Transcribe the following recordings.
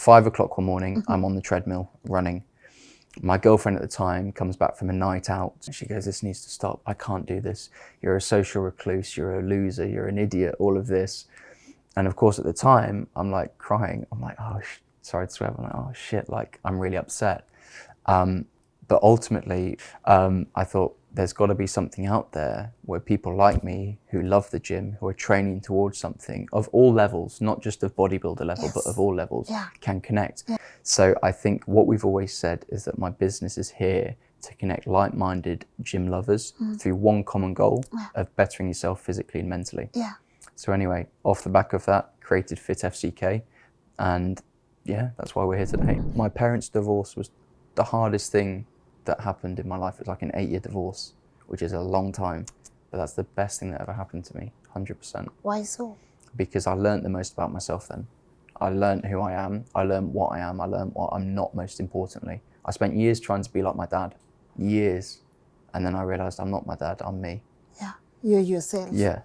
5 o'clock one morning, I'm on the treadmill running. My girlfriend at the time comes back from a night out and she goes, this needs to stop. I can't do this. You're a social recluse. You're a loser. You're an idiot. All of this. And of course, at the time, I'm like crying. I'm like, oh, sorry to swear. I'm like, oh shit, like I'm really upset. But ultimately, I thought there's got to be something out there where people like me who love the gym, who are training towards something of all levels, not just of bodybuilder level, but of all levels, can connect. So I think what we've always said is that my business is here to connect like-minded gym lovers through one common goal of bettering yourself physically and mentally. So anyway, off the back of that, created Fit FCK, and yeah, that's why we're here today. My parents' divorce was the hardest thing that happened in my life. It was like an 8-year divorce, which is a long time, but that's the best thing that ever happened to me, 100%. Why so? Because I learned the most about myself then. I learned who I am, I learned what I am, I learned what I'm not, most importantly. I spent years trying to be like my dad, years, and then I realized I'm not my dad, I'm me. Yeah, you're yourself. Yeah.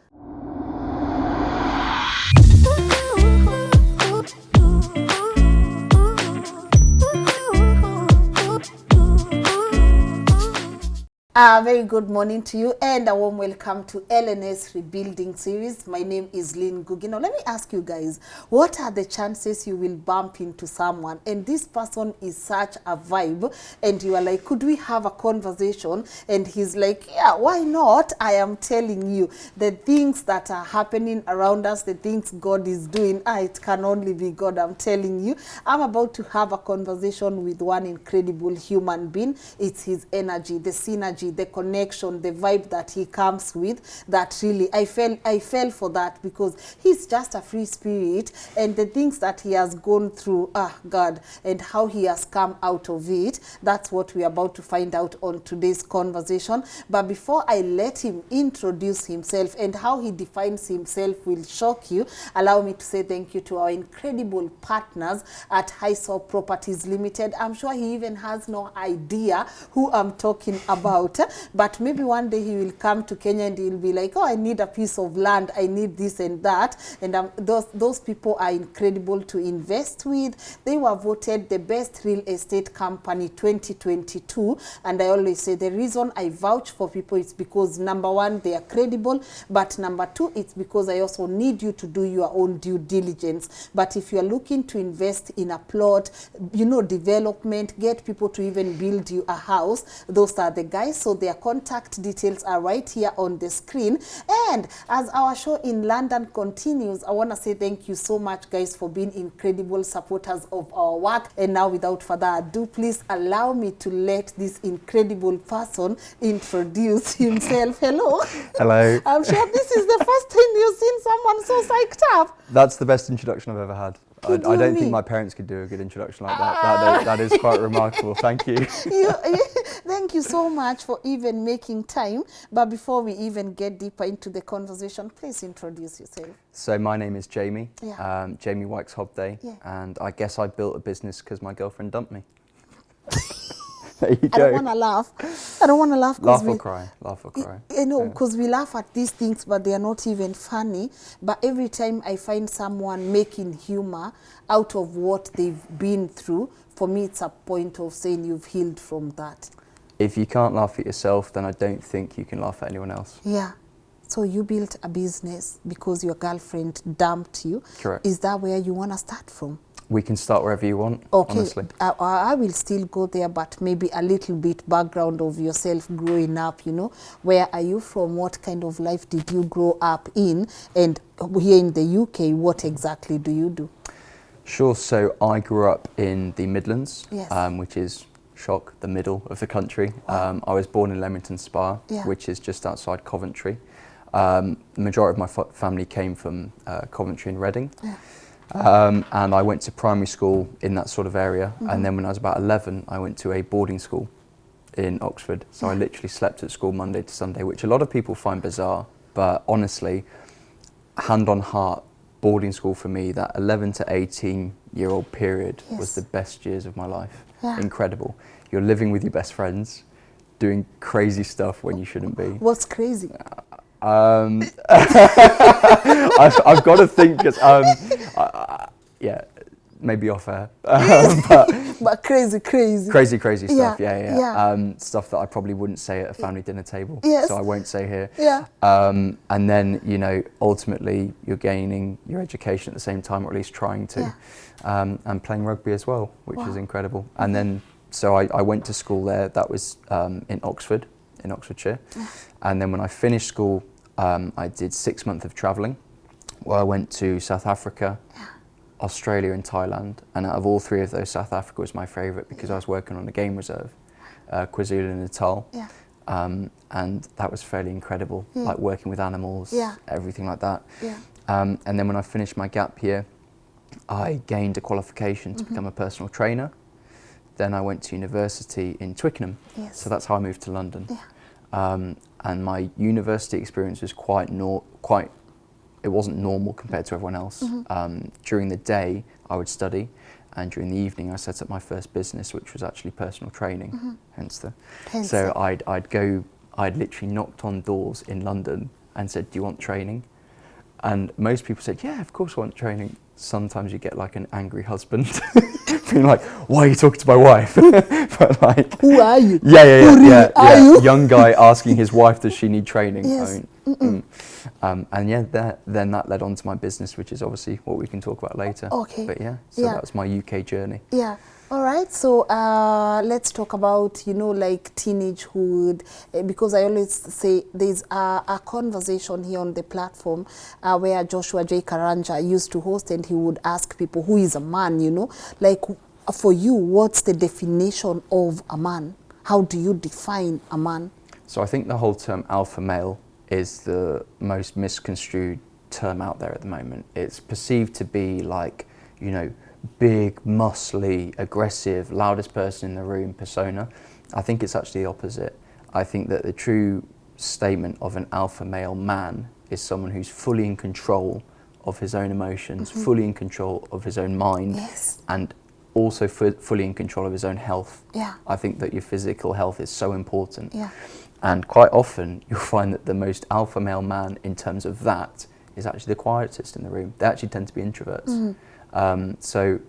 Very good morning to you and a warm welcome to LNS Rebuilding Series. My name is Lynn Ngugi. Now let me ask you guys, what are the chances you will bump into someone and this person is such a vibe and you are like, could we have a conversation? And he's like, yeah, why not? I am telling you, the things that are happening around us, the things God is doing, it can only be God, I'm telling you. I'm about to have a conversation with one incredible human being. It's his energy, the synergy, the connection, the vibe that he comes with, that really I fell for that, because he's just a free spirit, and the things that he has gone through, God, and how he has come out of it, that's what we're about to find out on today's conversation. But before I let him introduce himself and how he defines himself will shock you, allow me to say thank you to our incredible partners at Highsop Properties Limited. I'm sure he even has no idea who I'm talking about. But maybe one day he will come to Kenya and he'll be like, oh, I need a piece of land, I need this and that. And those people are incredible to invest with. They were voted the best real estate company 2022. And I always say the reason I vouch for people is because, number one, they are credible. But number two, it's because I also need you to do your own due diligence. But if you're looking to invest in a plot, development, get people to even build you a house, those are the guys. So their contact details are right here on the screen. And as our show in London continues, I want to say thank you so much, guys, for being incredible supporters of our work. And now, without further ado, please allow me to let this incredible person introduce himself. Hello. Hello. I'm sure this is the first time you've seen someone so psyched up. That's the best introduction I've ever had. I don't think my parents could do a good introduction like that. That is quite remarkable. Thank you. Thank you so much for even making time. But before we even get deeper into the conversation, please introduce yourself. So my name is Jamie, Yeah. Jamie Wykes-Hobday, and I guess I built a business because my girlfriend dumped me. There you go. I don't want to laugh. Laugh or cry. Laugh or cry. Because we laugh at these things, but they are not even funny. But every time I find someone making humor out of what they've been through, for me, it's a point of saying you've healed from that. If you can't laugh at yourself, then I don't think you can laugh at anyone else. Yeah. So you built a business because your girlfriend dumped you. Correct. Is that where you want to start from? We can start wherever you want, okay. Honestly. I will still go there, but maybe a little bit background of yourself growing up, Where are you from? What kind of life did you grow up in? And here in the UK, what exactly do you do? Sure. So I grew up in the Midlands, Yes. Which is, shock, the middle of the country. I was born in Leamington Spa, which is just outside Coventry. The majority of my family came from Coventry and Reading. Yeah. And I went to primary school in that sort of area. And then when I was about 11, I went to a boarding school in Oxford. So I literally slept at school Monday to Sunday, which a lot of people find bizarre. But honestly, hand on heart, boarding school for me, that 11 to 18-year-old period was the best years of my life. Yeah. Incredible. You're living with your best friends, doing crazy stuff when you shouldn't be. What's crazy? I've got to think, because maybe off air. But crazy. Crazy stuff. Yeah. Stuff that I probably wouldn't say at a family dinner table. Yes. So I won't say here. Yeah. And then, you know, ultimately you're gaining your education at the same time, or at least trying to, and playing rugby as well, which is incredible. And then, so I went to school there. That was in Oxford, in Oxfordshire. And then when I finished school, I did 6 months of traveling, where I went to South Africa, Australia and Thailand. And out of all three of those, South Africa was my favourite because I was working on a game reserve, KwaZulu-Natal. And that was fairly incredible, like working with animals, everything like that. And then when I finished my gap year, I gained a qualification to become a personal trainer. Then I went to university in Twickenham. So that's how I moved to London. And my university experience was it wasn't normal compared to everyone else. During the day, I would study, and during the evening, I set up my first business, which was actually personal training. So I'd literally knocked on doors in London and said, "Do you want training?" And most people said, "Yeah, of course I want training." Sometimes you get like an angry husband being like, "Why are you talking to my wife?" But like, who are you? Yeah. Young guy asking his wife, does she need training? Yes. And then that led on to my business, which is obviously what we can talk about later. Okay. But that was my UK journey. Yeah. All right, so let's talk about, you know, like teenagehood, because I always say there's a conversation here on the platform where Joshua J. Karanja used to host, and he would ask people, who is a man, you know? Like, for you, what's the definition of a man? How do you define a man? So I think the whole term alpha male is the most misconstrued term out there at the moment. It's perceived to be like, you know, big, muscly, aggressive, loudest person in the room persona. I think it's actually the opposite. I think that the true statement of an alpha male man is someone who's fully in control of his own emotions, fully in control of his own mind, and also fully in control of his own health. I think that your physical health is so important. And quite often you'll find that the most alpha male man in terms of that is actually the quietest in the room. They actually tend to be introverts. So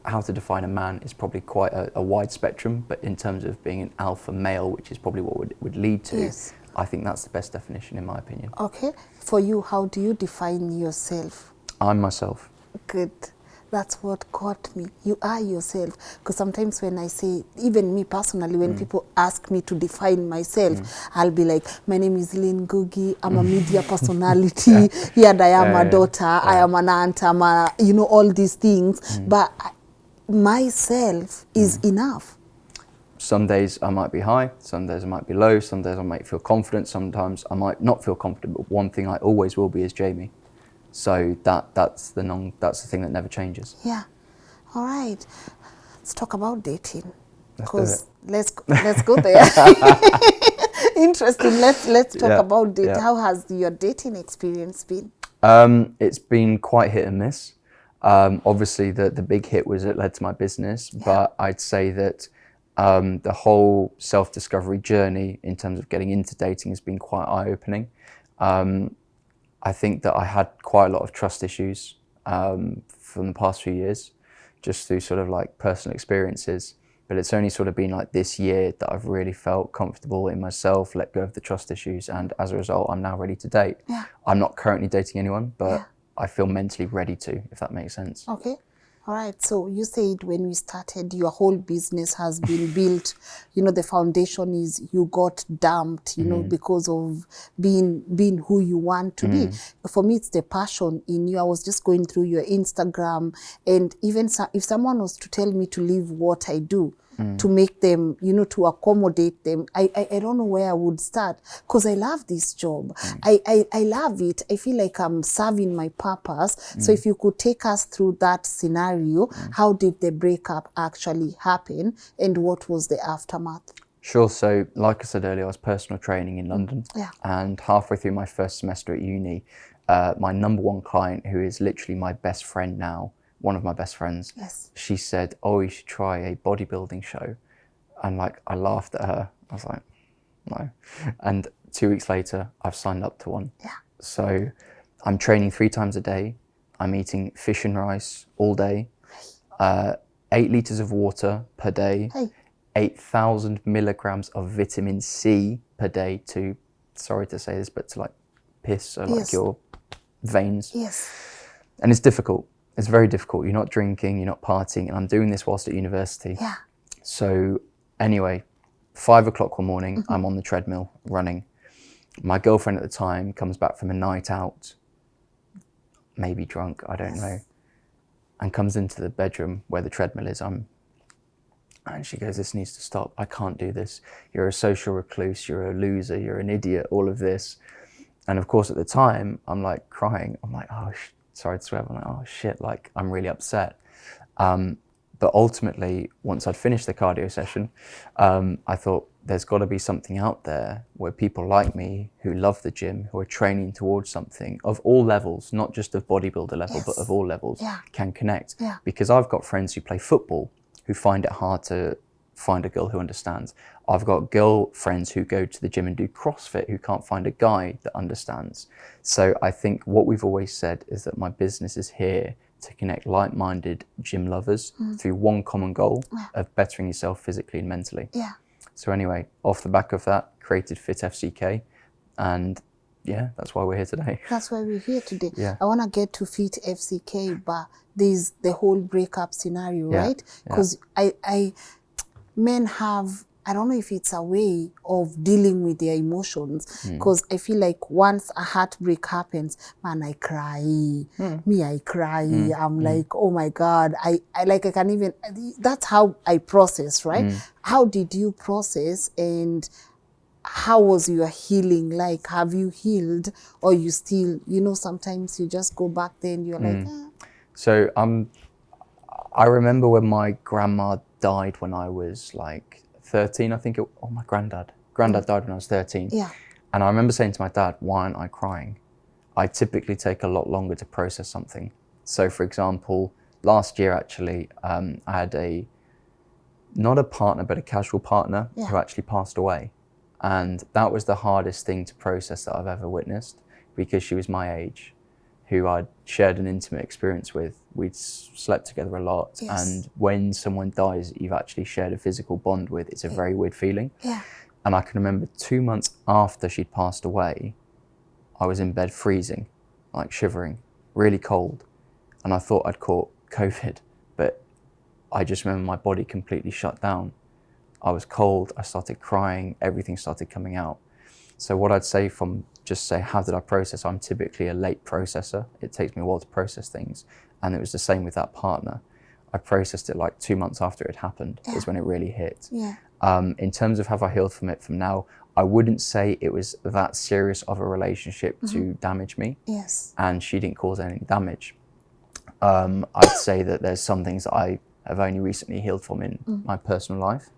how to define a man is probably quite a wide spectrum, but in terms of being an alpha male, which is probably what would lead to, I think that's the best definition in my opinion. Okay. For you, how do you define yourself? I'm myself. Good. That's what got me. You are yourself. Because sometimes when I say, even me personally, when people ask me to define myself, I'll be like, my name is Lynn Ngugi, I'm a media personality, and I am a daughter, I am an aunt, I'm a, you know, all these things. But myself is enough. Some days I might be high, some days I might be low, some days I might feel confident, sometimes I might not feel confident, but one thing I always will be is Jamie. So that's the thing that never changes. Yeah. All right. Let's talk about dating. Because let's go there. Interesting. Let's talk about dating. How has your dating experience been? It's been quite hit and miss. Obviously the big hit was it led to my business, but I'd say that the whole self-discovery journey in terms of getting into dating has been quite eye-opening. I think that I had quite a lot of trust issues from the past few years, just through sort of like personal experiences. But it's only sort of been like this year that I've really felt comfortable in myself, let go of the trust issues, and as a result, I'm now ready to date. I'm not currently dating anyone, but I feel mentally ready to, if that makes sense. Okay. All right. So you said when we started, your whole business has been built. You know, the foundation is you got dumped, you know, because of being who you want to be. For me, it's the passion in you. I was just going through your Instagram, and even if someone was to tell me to leave what I do, to make them, you know, to accommodate them, I don't know where I would start, because I love this job. I love it. I feel like I'm serving my purpose. So if you could take us through that scenario, how did the breakup actually happen, and what was the aftermath? Sure. So like I said earlier, I was personal training in London, and halfway through my first semester at uni, my number one client, who is literally my best friend now, one of my best friends, she said, "Oh, you should try a bodybuilding show." And like, I laughed at her. I was like, no. And 2 weeks later, I've signed up to one. So I'm training 3 times a day. I'm eating fish and rice all day. 8 litres of water per day, Hey. 8,000 milligrams of vitamin C per day to, sorry to say this, but to like piss, so like Yes. your veins. Yes. And it's difficult. It's very difficult. You're not drinking, you're not partying, and I'm doing this whilst at university. Yeah. So anyway, 5 o'clock one morning, I'm on the treadmill running. My girlfriend at the time comes back from a night out, maybe drunk, I don't know, and comes into the bedroom where the treadmill is. And she goes, this needs to stop. I can't do this. You're a social recluse. You're a loser. You're an idiot. All of this. And of course, at the time, I'm like crying. I'm like, oh, sorry to swear. I'm like, oh shit, like I'm really upset. But ultimately, once I'd finished the cardio session, I thought there's got to be something out there where people like me who love the gym, who are training towards something of all levels, not just of bodybuilder level, but of all levels, can connect. Because I've got friends who play football who find it hard to find a girl who understands. I've got girl friends who go to the gym and do CrossFit who can't find a guy that understands. So I think what we've always said is that my business is here to connect like-minded gym lovers through one common goal of bettering yourself physically and mentally. Yeah. So anyway, off the back of that, created Fit FCK, and yeah, that's why we're here today. That's why we're here today. Yeah. I want to get to Fit FCK, but there's the whole breakup scenario, right? Because men have, I don't know if it's a way of dealing with their emotions, because I feel like once a heartbreak happens, man, I cry. Me, I cry. I'm like, oh my God, I can't even, that's how I process, right? How did you process, and how was your healing like? Have you healed, or you still, sometimes you just go back there and you're like, So I remember when my grandma died when I was like 13, I think. My granddad died when I was 13. Yeah. And I remember saying to my dad, why aren't I crying? I typically take a lot longer to process something. So for example, last year actually, I had not a partner, but a casual partner who actually passed away. And that was the hardest thing to process that I've ever witnessed, because she was my age, who I'd shared an intimate experience with. We'd slept together a lot. And when someone dies that you've actually shared a physical bond with, it's a very weird feeling. Yeah. And I can remember 2 months after she'd passed away, I was in bed freezing, like shivering, really cold. And I thought I'd caught COVID, but I just remember my body completely shut down. I was cold, I started crying, everything started coming out. So what I'd say how did I process? I'm typically a late processor. It takes me a while to process things. And it was the same with that partner. I processed it like 2 months after it happened, is when it really hit. Yeah. In terms of have I healed from it from now, I wouldn't say it was that serious of a relationship to damage me. Yes. And she didn't cause any damage. I'd say that there's some things that I have only recently healed from in my personal life.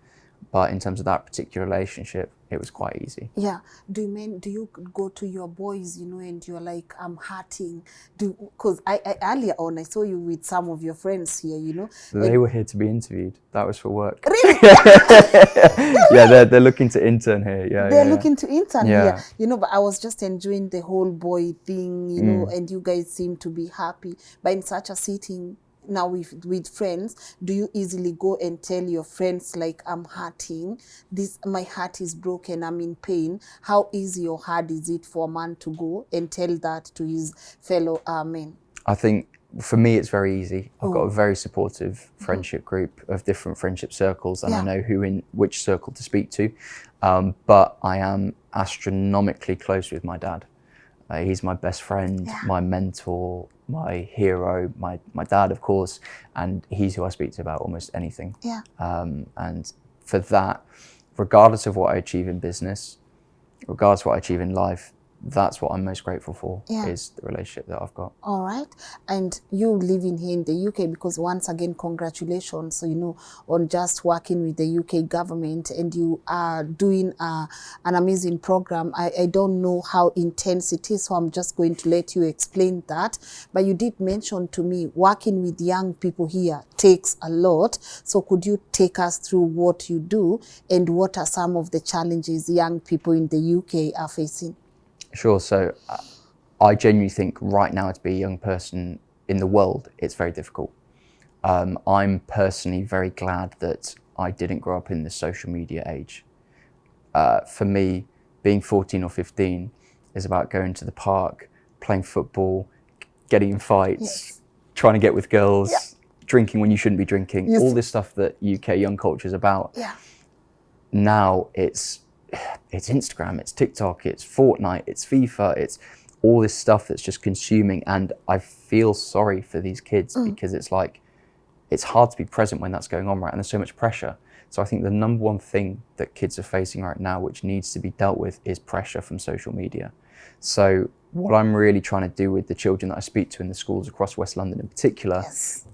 But in terms of that particular relationship, it was quite easy. Yeah. Do you go to your boys, and you're like, I'm hurting? Because I earlier on, I saw you with some of your friends here, They were here to be interviewed. That was for work. Really? Yeah, they're looking to intern here. Yeah, they're looking to intern Yeah. here, but I was just enjoying the whole boy thing, and you guys seem to be happy. But in such a setting, now with friends, do you easily go and tell your friends, like, I'm hurting, my heart is broken, I'm in pain? How easy or hard is it for a man to go and tell that to his fellow men? I think for me it's very easy. I've got a very supportive friendship group of different friendship circles, and I know who in which circle to speak to. But I am astronomically close with my dad. He's my best friend, my mentor, my hero, my dad, of course, and he's who I speak to about almost anything. Yeah. And for that, regardless of what I achieve in business, regardless of what I achieve in life, that's what I'm most grateful for, is the relationship that I've got. All right. And you living here in the UK, because once again, congratulations, on just working with the UK government, and you are doing an amazing program. I don't know how intense it is, so I'm just going to let you explain that. But you did mention to me working with young people here takes a lot. So could you take us through what you do, and what are some of the challenges young people in the UK are facing? Sure. So I genuinely think right now to be a young person in the world, it's very difficult. I'm personally very glad that I didn't grow up in the social media age. For me, being 14 or 15 is about going to the park, playing football, getting in fights, trying to get with girls, drinking when you shouldn't be drinking, all this stuff that UK young culture is about. Yeah. Now it's Instagram, it's TikTok, it's Fortnite, it's FIFA, it's all this stuff that's just consuming. And I feel sorry for these kids because it's like, it's hard to be present when that's going on, right? And there's so much pressure. So I think the number one thing that kids are facing right now, which needs to be dealt with, is pressure from social media. So what I'm really trying to do with the children that I speak to in the schools across West London in particular,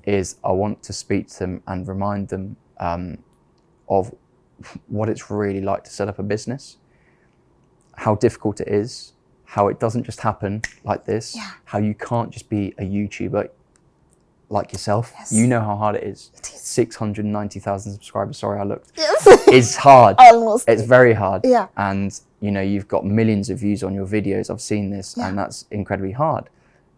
is I want to speak to them and remind them of what it's really like to set up a business, how difficult it is, how it doesn't just happen like this, how you can't just be a YouTuber like yourself. You know how hard it is. 690,000 subscribers, sorry I looked. It's hard. Almost. It's very hard. Yeah. And you know, you've got millions of views on your videos. I've seen this and that's incredibly hard.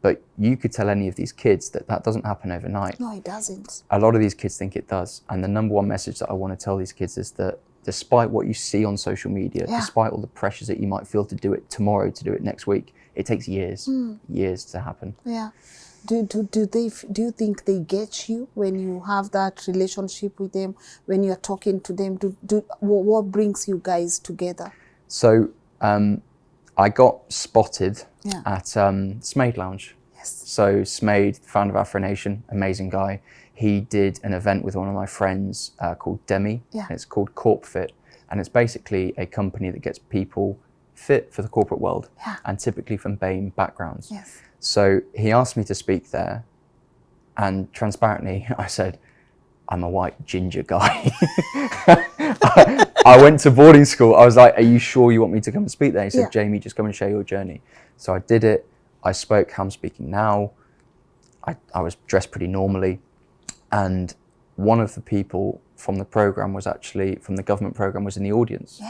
But you could tell any of these kids that that doesn't happen overnight. No, it doesn't. A lot of these kids think it does. And the number one message that I want to tell these kids is that despite what you see on social media, despite all the pressures that you might feel to do it tomorrow, to do it next week, it takes years, years to happen. Yeah. Do you think they get you when you have that relationship with them, when you're talking to them? What brings you guys together? So I got spotted at Smade Lounge. So Smade, founder of Afro Nation, amazing guy. He did an event with one of my friends called Demi. And it's called Corp Fit. And it's basically a company that gets people fit for the corporate world and typically from BAME backgrounds. So he asked me to speak there, and transparently I said, I'm a white ginger guy. I went to boarding school. I was like, are you sure you want me to come and speak there? He said, Jamie, just come and share your journey. So I did it. I spoke how I'm speaking now. I was dressed pretty normally. And one of the people from the program was actually, from the government program, was in the audience.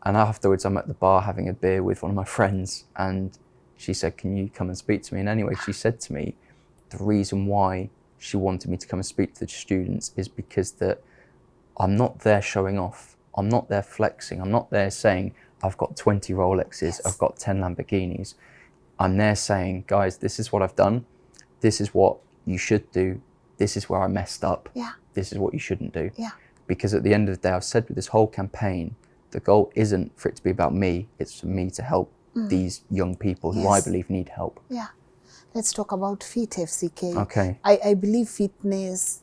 And afterwards I'm at the bar having a beer with one of my friends, and she said, can you come and speak to me? And anyway, she said to me, the reason why she wanted me to come and speak to the students is because that I'm not there showing off. I'm not there flexing. I'm not there saying, I've got 20 Rolexes, I've got 10 Lamborghinis. I'm there saying, guys, this is what I've done. This is what you should do. This is where I messed up. This is what you shouldn't do. Because at the end of the day, I've said with this whole campaign, the goal isn't for it to be about me. It's for me to help these young people who I believe need help. Let's talk about Fit FCK. Okay. I believe fitness,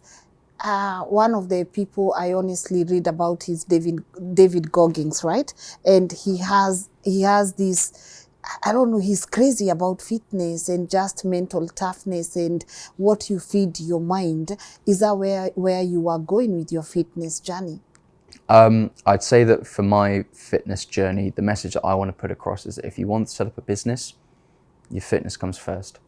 one of the people I honestly read about is David Goggins, right? And he has this, I don't know, he's crazy about fitness and just mental toughness and what you feed your mind. Is that where you are going with your fitness journey? I'd say that for my fitness journey, the message that I want to put across is that if you want to set up a business, your fitness comes first.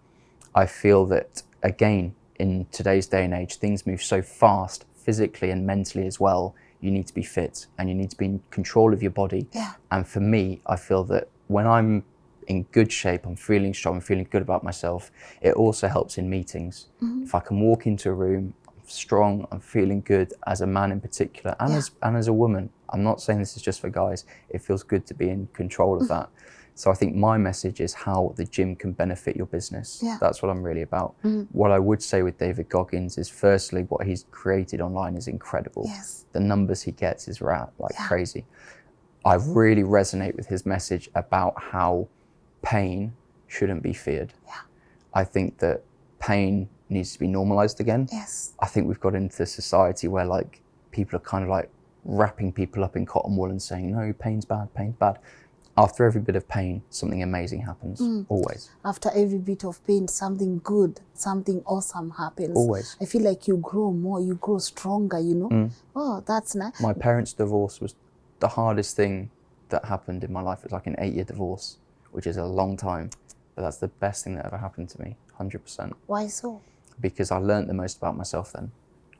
I feel that, again, in today's day and age, things move so fast, physically and mentally as well. You need to be fit and you need to be in control of your body. And for me, I feel that when I'm in good shape, I'm feeling strong, I'm feeling good about myself, it also helps in meetings. If I can walk into a room, strong, I'm feeling good as a man in particular, and as a woman. I'm not saying this is just for guys. It feels good to be in control of that. So I think my message is how the gym can benefit your business. That's what I'm really about. What I would say with David Goggins is, firstly, what he's created online is incredible. The numbers he gets is crazy. I really resonate with his message about how pain shouldn't be feared. I think that pain needs to be normalized again. I think we've got into a society where people are kind of wrapping people up in cotton wool and saying, no, pain's bad, pain's bad. After every bit of pain, something amazing happens, always. After every bit of pain, something good, something awesome happens. Always. I feel like you grow more, you grow stronger, you know? Oh, that's nice. My parents' divorce was the hardest thing that happened in my life. It was like an 8-year divorce, which is a long time, but that's the best thing that ever happened to me, 100%. Why so? Because I learned the most about myself then.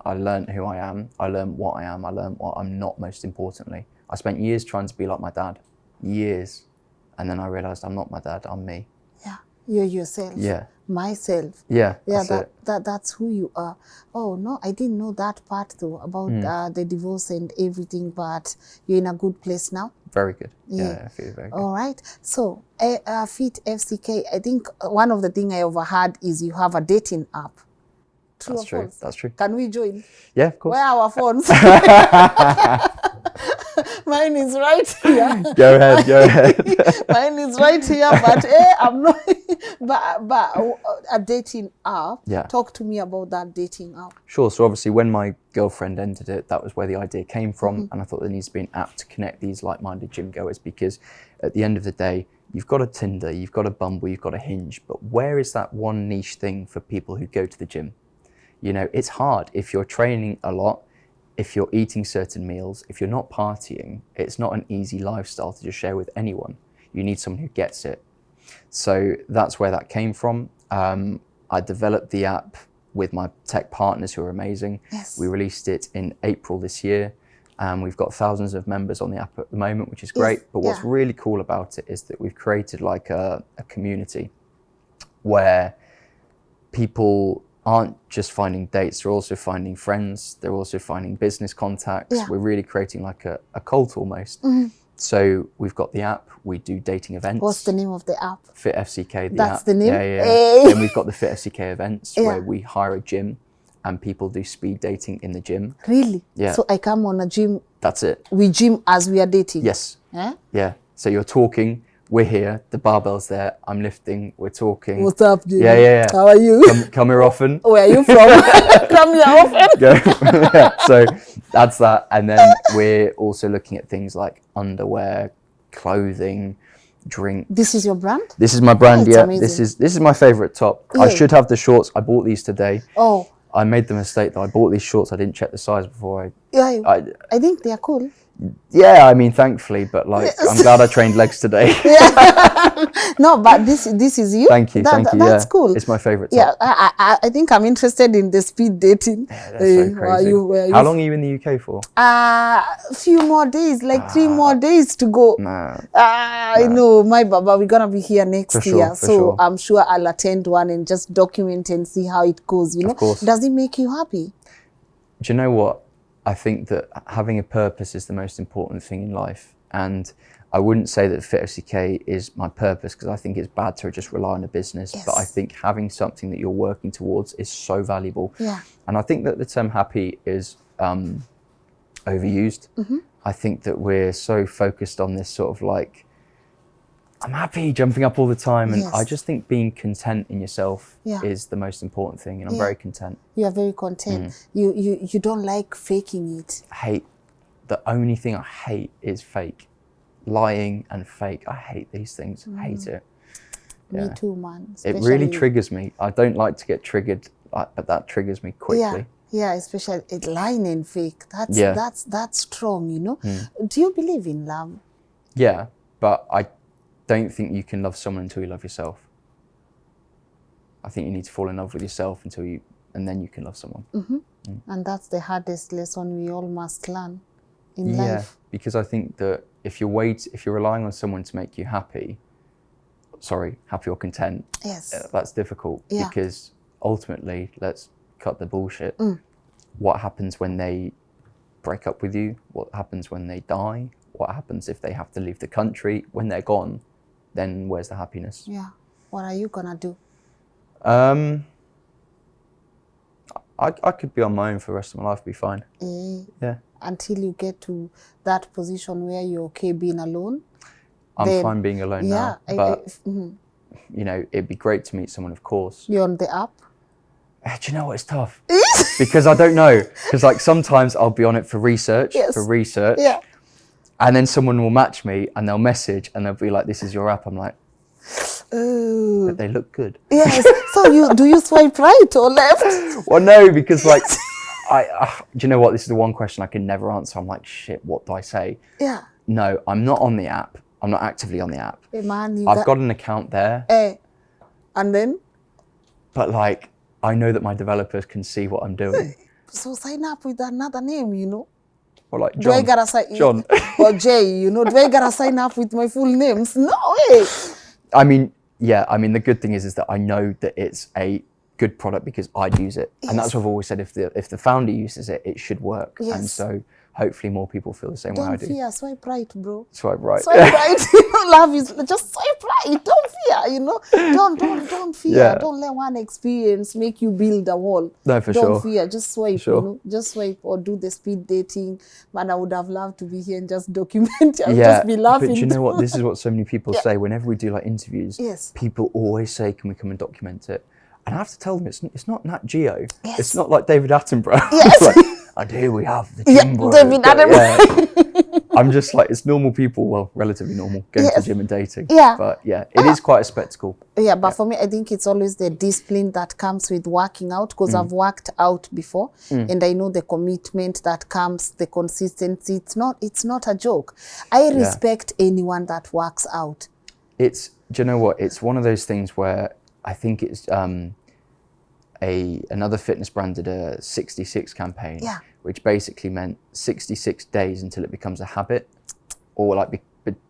I learned who I am, I learned what I am, I learned what I'm not, most importantly. I spent years trying to be like my dad, years. And then I realized I'm not my dad, I'm me. You're yourself. Yeah. Myself. Yeah, Yeah, that's it. that's who you are. Oh no, I didn't know that part though about the divorce and everything. But you're in a good place now. Very good. Yeah. Yeah, I feel very good. All right. So, Fit FCK. I think one of the things I overheard is you have a dating app. True That's or true. false? That's true. Can we join? Yeah, of course. Where are our phones? Mine is right here. Go ahead. Go ahead. Mine is right here, but I'm not. But a dating app. Yeah. Talk to me about that dating app. Sure. So obviously, when my girlfriend entered it, that was where the idea came from, and I thought there needs to be an app to connect these like-minded gym goers, because at the end of the day, you've got a Tinder, you've got a Bumble, you've got a Hinge, but where is that one niche thing for people who go to the gym? You know, it's hard if you're training a lot, if you're eating certain meals, if you're not partying. It's not an easy lifestyle to just share with anyone. You need someone who gets it. So that's where that came from. I developed the app with my tech partners who are amazing. Yes. We released it in April this year. We've got thousands of members on the app at the moment, which is great. Yes. But what's Yeah. really cool about it is that we've created like a community where people aren't just finding dates, they're also finding friends, they're also finding business contacts. Yeah. We're really creating like a cult almost. So we've got the app, we do dating events. What's the name of the app? Fit FCK, the That's app. the name? Yeah, yeah. Hey. Then we've got the Fit FCK events Yeah. where we hire a gym and people do speed dating in the gym. Really? Yeah. So I come on a gym. That's it. We gym as we are dating. Yes. Eh? Yeah. So you're talking, we're here, the barbell's there, I'm lifting, we're talking. What's up, Jimmy? Yeah, yeah, yeah. How are you? Come here often. Where are you from? Come here often. Go. Yeah, so that's that. And then we're also looking at things like underwear, clothing, drink. This is your brand? This is my brand, It's yeah. amazing. This is my favorite top. I Yeah. should have the shorts. I bought these today. Oh, I made the mistake that I bought these shorts. I didn't check the size before yeah. I I think they are cool. yeah, I mean, thankfully, but like, I'm glad I trained legs today. No, but this is you. Thank you, thank you. That's Yeah, cool. it's my favorite top. Yeah, I think I'm interested in the speed dating. Yeah, that's so crazy. Where are you How long are you in the UK for? A few more days, like 3 more days to go. Nah. I know, my baba, we're gonna be here next For sure, year, for so sure. I'm sure I'll attend one and just document and see how it goes. You know, Of course. does it make you happy? Do you know what? I think that having a purpose is the most important thing in life. And I wouldn't say that Fit FCK is my purpose, because I think it's bad to just rely on a business. Yes. But I think having something that you're working towards is so valuable. Yeah. And I think that the term happy is overused. I think that we're so focused on this sort of like, I'm happy, jumping up all the time. And Yes. I just think being content in yourself Yeah. is the most important thing. And I'm Yeah. very content. You are very content. Mm. You don't like faking it. The only thing I hate is fake. Lying and fake. I hate these things. I hate it. Me Yeah. too, man. It really Especially- triggers me. I don't like to get triggered, but that triggers me quickly. Yeah, especially it lying and fake. Yeah. That's strong, you know. Do you believe in love? Yeah, but I don't think you can love someone until you love yourself. I think you need to fall in love with yourself and then you can love someone. And that's the hardest lesson we all must learn in Yeah, life. because I think that if you're relying on someone to make you happy or content, Yes. that's difficult. Yeah. Because ultimately, let's cut the bullshit. What happens when they break up with you? What happens when they die? What happens if they have to leave the country? When they're gone, then where's the happiness? Yeah. What are you gonna do? I could be on my own for the rest of my life, be fine. Yeah. Until you get to that position where you're okay being alone. I'm Then- fine being alone Yeah. now, but you know, it'd be great to meet someone, of course. You're on the app. Do you know what? It's tough because I don't know. Because like sometimes I'll be on it for research, Yes. Yeah. and then someone will match me and they'll message and they'll be like, "This is your app." I'm like, Oh. "But they look good." Yes. So do you swipe right or left? Well, no, because like, do you know what? This is the one question I can never answer. I'm like, shit, what do I say? Yeah. No, I'm not on the app. I'm not actively on the app. Hey man, I've got an account there, and then but like, I know that my developers can see what I'm doing. so sign up with another name, you know. Or like, Do I John, gotta sign John. or Jay, you know? Do I gotta sign up with my full names? No way. I mean, yeah, I mean, the good thing is that I know that it's a good product because I'd use it. And that's what I've always said, if the founder uses it, it should work. Yes. And so hopefully more people feel the same way I Don't do. fear, swipe right, bro. Swipe right. Swipe right. Love is just swipe right. Don't fear, Don't fear. Yeah. Don't let one experience make you build a wall. No, for Don't sure. fear. Just swipe, Sure. Just swipe or do the speed dating. Man, I would have loved to be here and just document. I'd Yeah, just be laughing. but you know what? This is what so many people Yeah. say whenever we do like interviews. Yes. People always say, "Can we come and document it?" And I have to tell them it's not Nat Geo. Yes. It's not like David Attenborough. Yes. Like, and here we have the Yeah, gym bro. David Attenborough. I'm just like, it's normal people, well, relatively normal, going to Yes. the gym and dating. Yeah. But yeah, it is quite a spectacle. Yeah, but for me, I think it's always the discipline that comes with working out, because I've worked out before and I know the commitment that comes, the consistency. It's not a joke. I respect anyone that works out. Do you know what? It's one of those things where I think it's another fitness brand did a 66 campaign, which basically meant 66 days until it becomes a habit, or like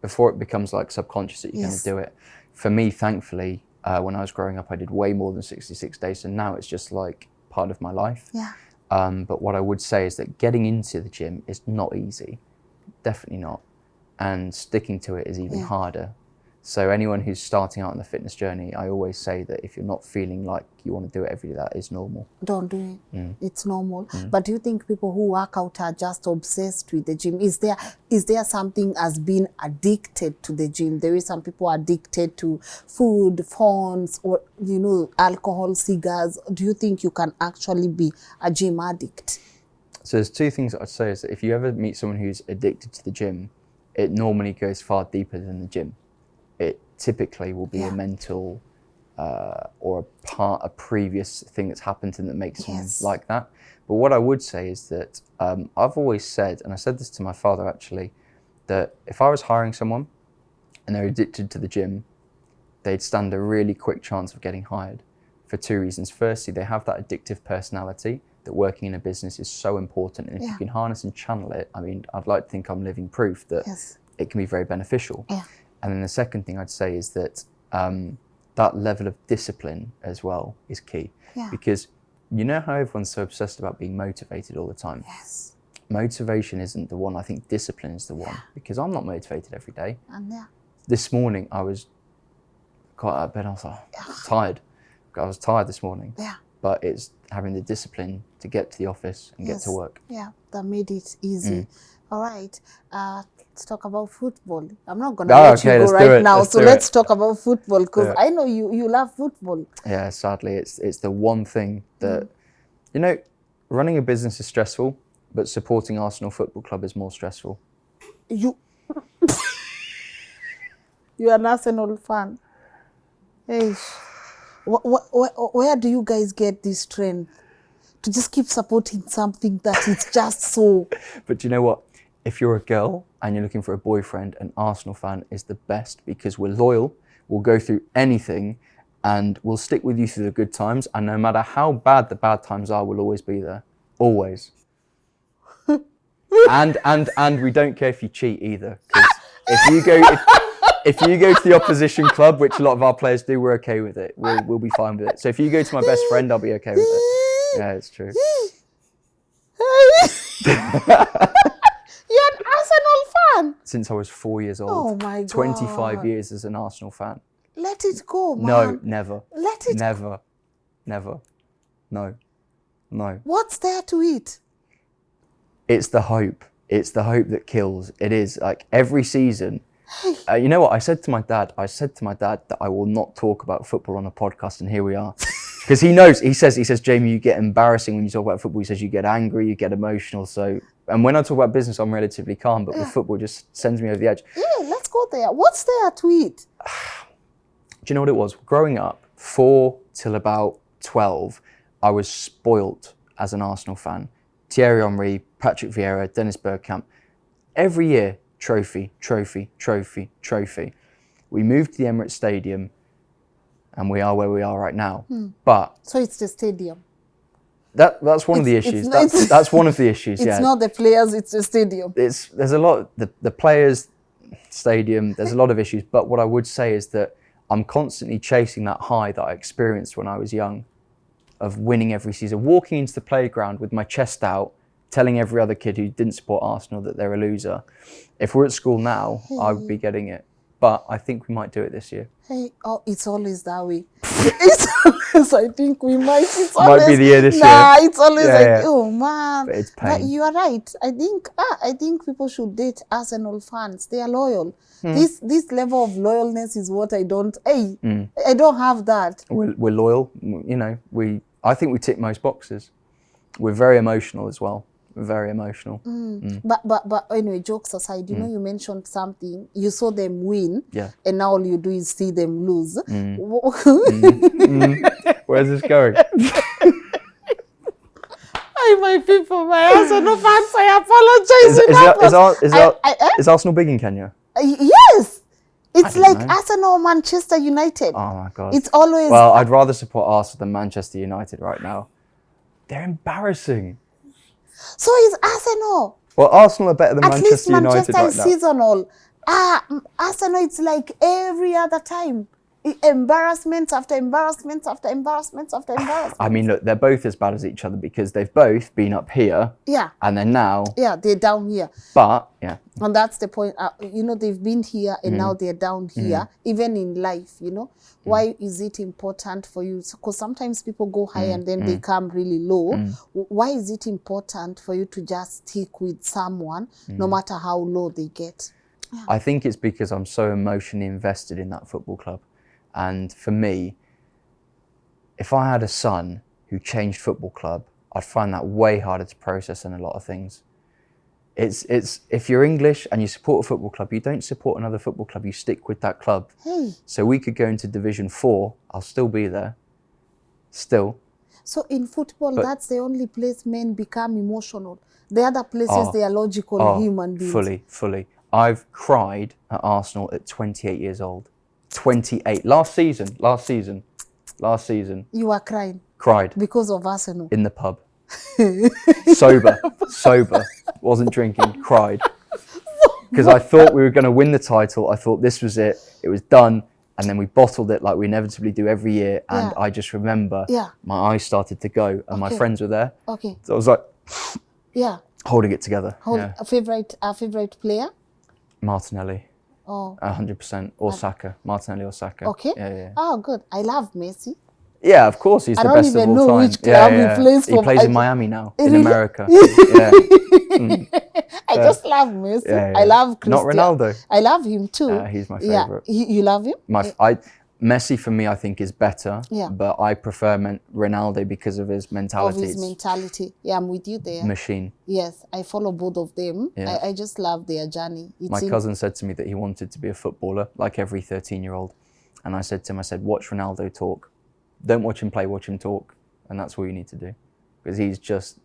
before it becomes like subconscious that you're going to do it. For me, thankfully, when I was growing up, I did way more than 66 days, and now it's just like part of my life. Yeah. But what I would say is that getting into the gym is not easy, definitely not, and sticking to it is even harder. So anyone who's starting out on the fitness journey, I always say that if you're not feeling like you want to do it every day, that is normal. Don't do it. It's normal. But do you think people who work out are just obsessed with the gym? Is there something as being addicted to the gym? There is some people addicted to food, phones, or alcohol, cigars. Do you think you can actually be a gym addict? So there's two things that I'd say is that if you ever meet someone who's addicted to the gym, it normally goes far deeper than the gym. It typically will be a mental or a previous thing that's happened to them that makes them like that. But what I would say is that I've always said, and I said this to my father actually, that if I was hiring someone and they're addicted to the gym, they'd stand a really quick chance of getting hired for two reasons. Firstly, they have that addictive personality that working in a business is so important. And if you can harness and channel it, I mean, I'd like to think I'm living proof that it can be very beneficial. Yeah. And then the second thing I'd say is that that level of discipline as well is key. Yeah. Because you know how everyone's so obsessed about being motivated all the time? Yes. Motivation isn't the one. I think discipline is the one. Because I'm not motivated every day. And This morning I got out of bed, I was like, tired. I was tired this morning. Yeah. But it's having the discipline to get to the office and get to work. Yeah, that made it easy. All right. Let's talk about football. I'm not going to let you go right now. So let's talk about football, because I know you love football. Yeah, sadly, it's the one thing that, running a business is stressful, but supporting Arsenal Football Club is more stressful. You're an Arsenal fan. Hey, where do you guys get this strength to just keep supporting something that is just so... But do you know what? If you're a girl and you're looking for a boyfriend, an Arsenal fan is the best, because we're loyal, we'll go through anything, and we'll stick with you through the good times. And no matter how bad the bad times are, we'll always be there. Always. and we don't care if you cheat either. Because if you go to the opposition club, which a lot of our players do, we're okay with it. We'll be fine with it. So if you go to my best friend, I'll be okay with it. Yeah, it's true. You're an Arsenal fan? Since I was 4 years old. Oh my God. 25 years as an Arsenal fan. Let it go, man. No, never. Let it Never. Never. No. No. What's there to eat? It's the hope. It's the hope that kills. It is like every season. You know what? I said to my dad that I will not talk about football on a podcast, and here we are. Because he knows, he says, Jamie, you get embarrassing when you talk about football. He says you get angry, you get emotional. So, and when I talk about business, I'm relatively calm, but with football, it just sends me over the edge. Yeah, let's go there. What's there to eat? Do you know what it was? Growing up, 4 till about 12, I was spoilt as an Arsenal fan. Thierry Henry, Patrick Vieira, Dennis Bergkamp. Every year, trophy, trophy, trophy, trophy. We moved to the Emirates Stadium, and we are where we are right now. But so it's the stadium. That's one of the issues. That's one of the issues. It's not the players; it's the stadium. There's a lot. The players, stadium. There's a lot of issues. But what I would say is that I'm constantly chasing that high that I experienced when I was young of winning every season, walking into the playground with my chest out, telling every other kid who didn't support Arsenal that they're a loser. If we're at school now, I would be getting it. But I think we might do it this year. Hey, oh, it's always that way. It's always, I think we might. It's Might always, be the year this year. It's always Yeah, like, yeah. oh man. But it's But pain. you are right. I think people should date Arsenal fans. They are loyal. This level of loyalness is what I don't. I don't have that. We're loyal. You know, I think we tick most boxes. We're very emotional as well. We're very emotional. But anyway, jokes aside, you know, you mentioned something. You saw them win, and now all you do is see them lose. Where's this going? Hi, my people, my Arsenal fans, I apologize. Is Arsenal big in Kenya? Yes, it's like know. Arsenal, Manchester United. Oh my God. It's always. Well, I'd rather support Arsenal than Manchester United right now. They're embarrassing. So is Arsenal. Well, Arsenal are better than At least Manchester United Manchester right is now. seasonal. Arsenal, it's like every other time. Embarrassment after embarrassment after embarrassment after embarrassment. I mean, look, they're both as bad as each other because they've both been up here. Yeah. And then now. Yeah, they're down here. But, yeah. And that's the point. You know, they've been here and now they're down here, even in life, you know. Why is it important for you? Because sometimes people go high and then they come really low. Why is it important for you to just stick with someone no matter how low they get? Yeah. I think it's because I'm so emotionally invested in that football club. And for me, if I had a son who changed football club, I'd find that way harder to process than a lot of things. It's if you're English and you support a football club, you don't support another football club, you stick with that club. Hey. So we could go into Division 4, I'll still be there, still. So in football, that's the only place men become emotional. The other places, they are logical human beings. Fully. I've cried at Arsenal at 28 years old. 28. Last season. You were crying. Cried. Because of Arsenal. In the pub. Sober. Wasn't drinking. Cried. Because I thought we were going to win the title. I thought this was it. It was done. And then we bottled it like we inevitably do every year. And I just remember my eyes started to go and my friends were there. Okay. So I was like, holding it together. A favorite player? Martinelli. Oh. 100%. Or Saka. Martinelli or Saka. Okay. Yeah. Oh, good. I love Messi. Yeah, of course. He's the best of all time. I don't even know which club he plays for. He plays in Miami now, in Really? America. I just love Messi. Yeah. I love Cristiano. Not Ronaldo. I love him too. He's my favourite. You love him? Messi for me, I think, is better. Yeah. But I prefer Ronaldo because of his mentality. Of his mentality. Yeah, I'm with you there. Machine. Yes, I follow both of them. Yeah. I just love their journey. My cousin said to me that he wanted to be a footballer, like every 13-year-old. And I said to him, watch Ronaldo talk. Don't watch him play, watch him talk. And that's what you need to do. Because he's just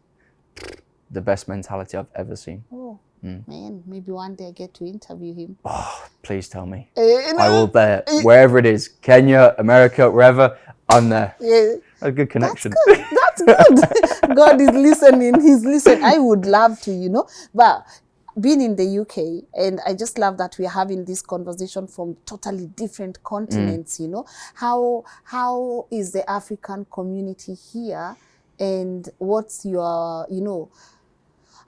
the best mentality I've ever seen. Oh, man, maybe one day I get to interview him. Oh, please tell me. I will there, wherever it is. Kenya, America, wherever, I'm there. Yeah. A good connection. That's good. God is listening. He's listening. I would love to, you know. But being in the UK, and I just love that we're having this conversation from totally different continents, you know. How is the African community here? And what's your, you know,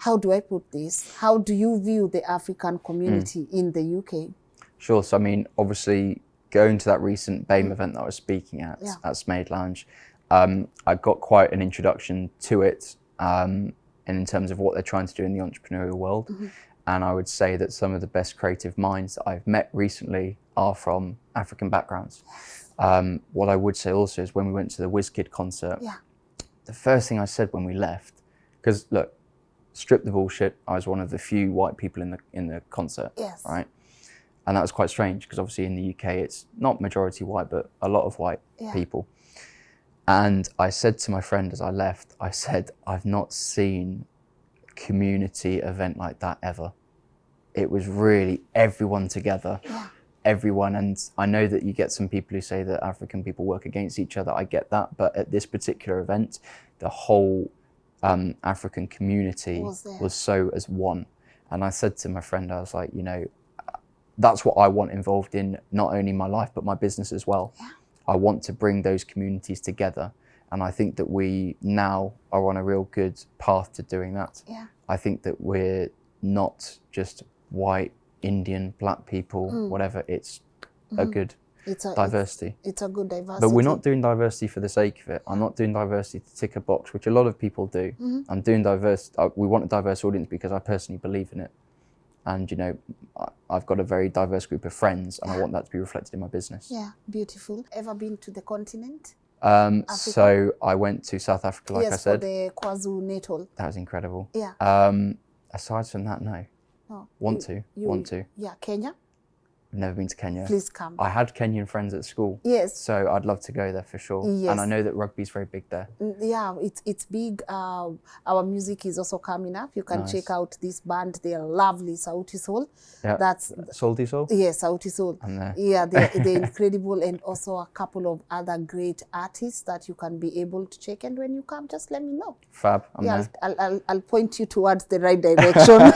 how do I put this? How do you view the African community in the UK? Sure. So, I mean, obviously, going to that recent BAME event that I was speaking at Smade Lounge, I got quite an introduction to it. And in terms of what they're trying to do in the entrepreneurial world. And I would say that some of the best creative minds that I've met recently are from African backgrounds. What I would say also is when we went to the WizKid concert, the first thing I said when we left, because look, strip the bullshit, I was one of the few white people in the concert, right? And that was quite strange because obviously in the UK it's not majority white, but a lot of white people. And I said to my friend as I left, I said, I've not seen a community event like that ever. It was really everyone together, everyone. And I know that you get some people who say that African people work against each other. I get that. But at this particular event, the whole African community was so as one. And I said to my friend, I was like, you know, that's what I want involved in not only my life, but my business as well. Yeah. I want to bring those communities together. And I think that we now are on a real good path to doing that. Yeah. I think that we're not just white, Indian, black people, whatever. It's a good diversity. It's a good diversity. But we're not doing diversity for the sake of it. I'm not doing diversity to tick a box, which a lot of people do. I'm doing we want a diverse audience because I personally believe in it. And, you know, I've got a very diverse group of friends and I want that to be reflected in my business. Yeah, beautiful. Ever been to the continent? So I went to South Africa, like I said. Yes, for the KwaZulu-Natal. That was incredible. Yeah. Aside from that, no. No. Want to. Yeah, Kenya? I've never been to Kenya. Please come. I had Kenyan friends at school. Yes. So I'd love to go there for sure. Yes. And I know that rugby's very big there. Yeah, it's big. Our music is also coming up. You can check out this band. They are lovely, Sauti Sol. Yeah. That's Salty Soul? Yes, Sauti Sol. I'm there. Yeah, they're incredible, and also a couple of other great artists that you can be able to check. And when you come, just let me know. Fab, I'm there. I'll point you towards the right direction.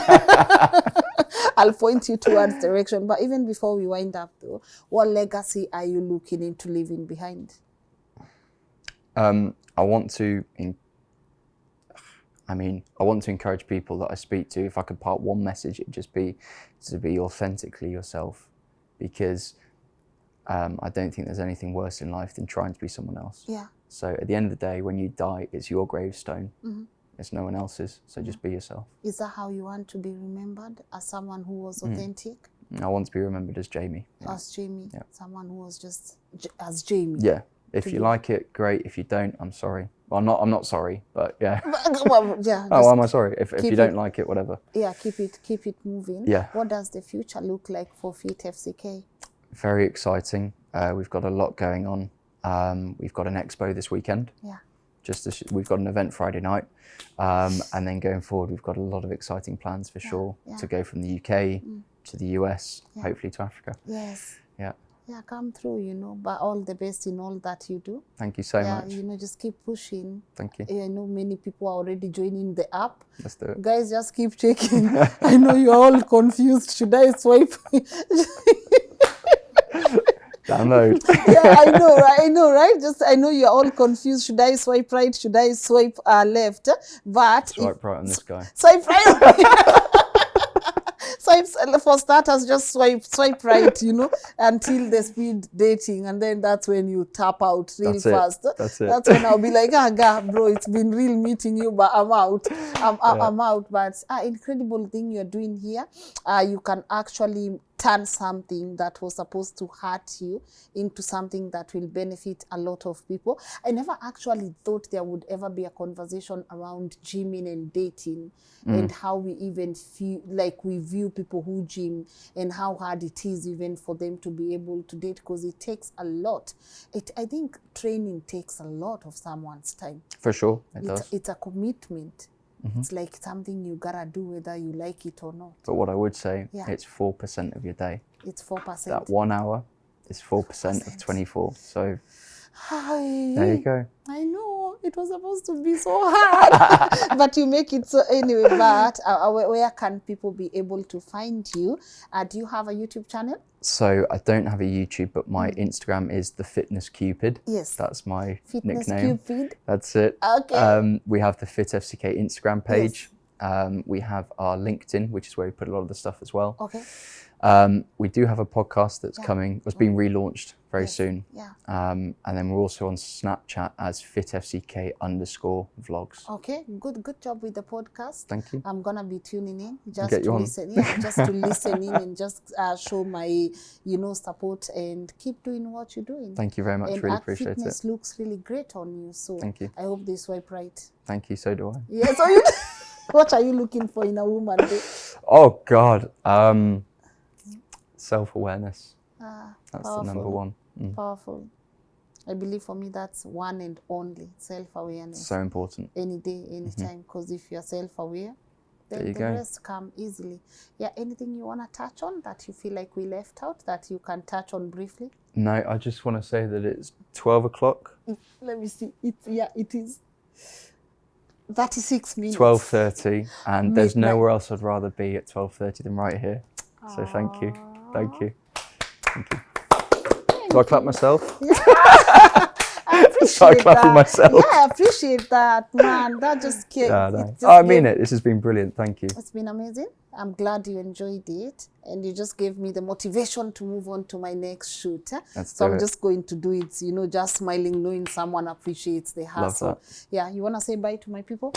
I'll point you towards direction. But even before we wind up, though, what legacy are you looking into leaving behind? I want to encourage people that I speak to. If I could part one message, it'd just be to be authentically yourself, because I don't think there's anything worse in life than trying to be someone else. Yeah. So at the end of the day, when you die, it's your gravestone. It's no one else's. So just be yourself. Is that how you want to be remembered? As someone who was authentic? I want to be remembered as Jamie. Yeah. As Jamie? Yeah. Someone who was just as Jamie? Yeah. If you like it, great. If you don't, I'm sorry. Well, I'm not sorry, but yeah. Well, yeah. Oh, am I sorry? If you don't like it, whatever. Yeah, keep it moving. Yeah. What does the future look like for Fit FCK? Very exciting. We've got a lot going on. We've got an expo this weekend. Yeah. We've got an event Friday night, and then going forward, we've got a lot of exciting plans for sure to go from the UK to the US, hopefully to Africa. Yes. Yeah. Yeah, come through, but all the best in all that you do. Thank you so much. Just keep pushing. Thank you. I know many people are already joining the app. Let's do it. Guys, just keep checking. I know you're all confused. Should I swipe? Download. Yeah, I know, right? I know you're all confused. Should I swipe right? Should I swipe left? But Swipe right on this guy. Swipe right. For starters, just swipe right, until the speed dating, and then that's when you tap out real fast. That's it. That's when I'll be like, bro, it's been real meeting you, but I'm out. I'm out. But incredible thing you're doing here. You can actually turn something that was supposed to hurt you into something that will benefit a lot of people. I never actually thought there would ever be a conversation around gymming and dating and how we even feel like we view people who gym and how hard it is even for them to be able to date, because it takes a lot. I think training takes a lot of someone's time. For sure, it does. It's a commitment. It's like something you gotta do whether you like it or not. But what I would say, it's 4% of your day. It's 4%. That 1 hour is 4% of 24. So Hi. there you go. I know it was supposed to be so hard, but you make it so anyway. But where can people be able to find you? Do you have a YouTube channel? So I don't have a YouTube, but my Instagram is the Fitness Cupid. Yes. That's my Fitness nickname. Cupid. That's it. Okay. We have the Fit FCK Instagram page. We have our LinkedIn, which is where we put a lot of the stuff as well. Okay. We do have a podcast that's coming. It's being relaunched very soon. Yeah. And then we're also on Snapchat as FitFCK_vlogs. Okay. Good job with the podcast. Thank you. I'm gonna be tuning in just Get you to on. listen. Yeah, just to listen in and just show my support and keep doing what you're doing. Thank you very much. And Really appreciate it. fitness looks really great on you. So Thank you. I hope they swipe right. Thank you. So do I. Yeah. So what are you looking for in a woman? Oh God. Self-awareness. That's Powerful. the number one. Powerful. I believe for me that's one and only self-awareness. So important. Any day, anytime. Because if you're self-aware, then the go. rest come easily. Yeah. Anything you want to touch on that you feel like we left out that you can touch on briefly? No, I just want to say that it's 12 o'clock. Let me see. It is 36 minutes. 12:30, and there's Midnight. nowhere else I'd rather be at 12:30 than right here. So thank you. Thank you. Thank you. Do I clap myself? I appreciate Start clapping that. myself. Yeah, I appreciate that, man. That just came. Yeah, no. Just I mean it. This has been brilliant. Thank you. It's been amazing. I'm glad you enjoyed it, and you just gave me the motivation to move on to my next shoot. So I'm just going to do it, you know, just smiling, knowing someone appreciates the hustle. Love that. Yeah, you want to say bye to my people?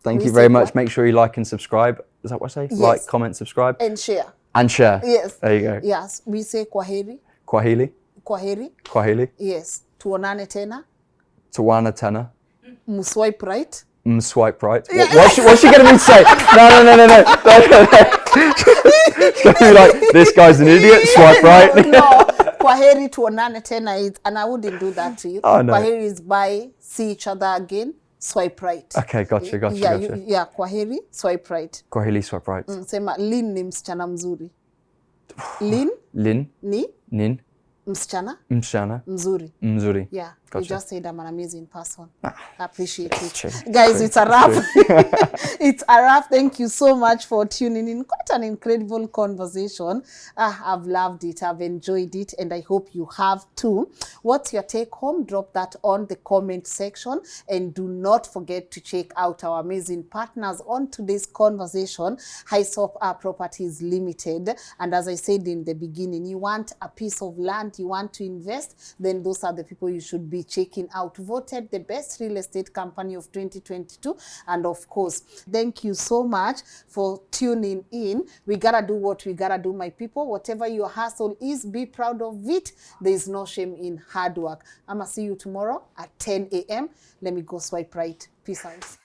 Thank you very much. Make sure you like and subscribe. Is that what I say? Yes. Like, comment, subscribe. And share. And share. Yes. There you go. Yes, we say kwaheri. Kwahili. Kwaheri. Kwahili. Yes. Tuonane tena. Tawana tena. Swipe right. Swipe right. What's she going to be saying? No. It's going to be like, this guy's an idiot, swipe right. No. Kwaheri tuonane tena is, and I wouldn't do that to you. Oh, no. Kwaheri is bye, see each other again, swipe right. Okay, gotcha. Yeah, kwaheri, swipe right. Kwahili, swipe right. Sema, Lynn ni msichana mzuri. Lynn ni msichana mzuri. Yeah, Gotcha. You just said I'm an amazing person. I appreciate it. True. Guys, it's a wrap. It's a wrap. Thank you so much for tuning in. Quite an incredible conversation. I've loved it. I've enjoyed it. And I hope you have too. What's your take home? Drop that on the comment section. And do not forget to check out our amazing partners on today's conversation, Highsop Properties Limited. And as I said in the beginning, you want a piece of land, you want to invest, then those are the people you should be checking out. Voted the best real estate company of 2022. And of course, thank you so much for tuning in. We gotta do what we gotta do, my people. Whatever your hustle is, be proud of it. There is no shame in hard work. I'ma see you tomorrow at 10 a.m. Let me go swipe right. Peace out.